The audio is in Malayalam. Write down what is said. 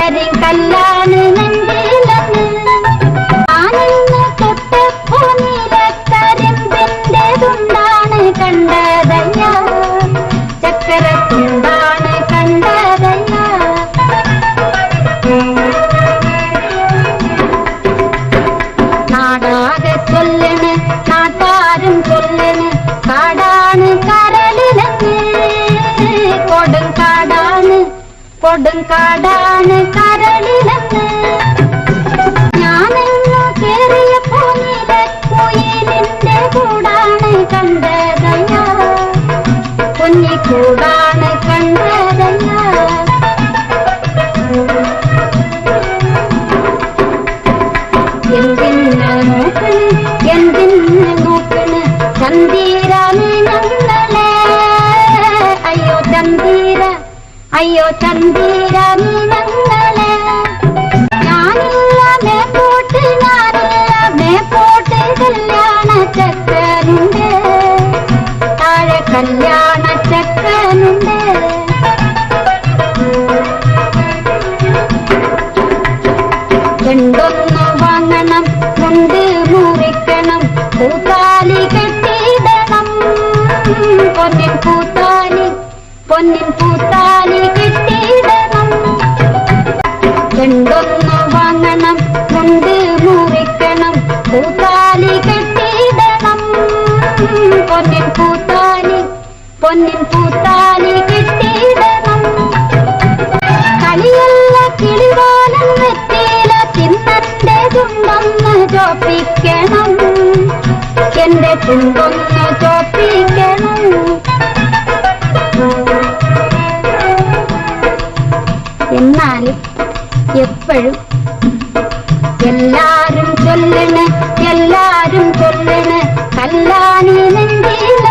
കല്ലാണ് നെഞ്ചിലെന്ന് ആനന്ന് തൊട്ടപ്പോ നീലക്കരിമ്പിന്റെതുണ്ടാണ് കണ്ടതയ്യ ചക്കരത്തുണ്ടാണ് കണ്ടതയ്യ നാടാകെ ചൊല്ലണ് നാട്ടാരും ചൊല്ലണ് കാടാണ് കരളിലെന്ന് കൊടുങ്കാടാണ് കരളിലെന്ന് ഞാനെങ്ങോ കേറിയപ്പോ നീലക്കുയിലിന്റെ കൂടാണ് കണ്ടതയ്യ കുഞ്ഞിക്കൂടാണ് കണ്ടതയ്യ എന്തിന് നോക്കണ് ചന്തീരാണ് ഞങ്ങളെ അയ്യോ ചന്തീര ഞങ്ങളെ ഞാനില്ല മേപ്പോട്ട് കല്യാണ ചക്കനുണ്ട് താഴെ കല്യാണ ചക്കനുണ്ട് രണ്ടൊന്നു വാങ്ങണം മുണ്ട് മുറിക്കണം പൂത്താലി കെട്ടിയിടണം പൊന്നിൻ പൂത്താലി കെട്ടിയിടണം രണ്ടൊന്നു വാങ്ങണം മുണ്ട് മുറിക്കണം പൂത്താലി കെട്ടിയിടണം പൊന്നിൻ പൂത്താലി കെട്ടിയിടണം കളിയല്ല കിളിവാലം വെറ്റില ചിന്നന്റെ ചുണ്ടൊന്ന് ചോപ്പിക്കണം എന്റെ ചുണ്ടൊന്ന് ചോപ്പിക്കണം എന്നാലും എപ്പോഴും എല്ലാരും ചൊല്ലണ് കല്ലാണി നെഞ്ചില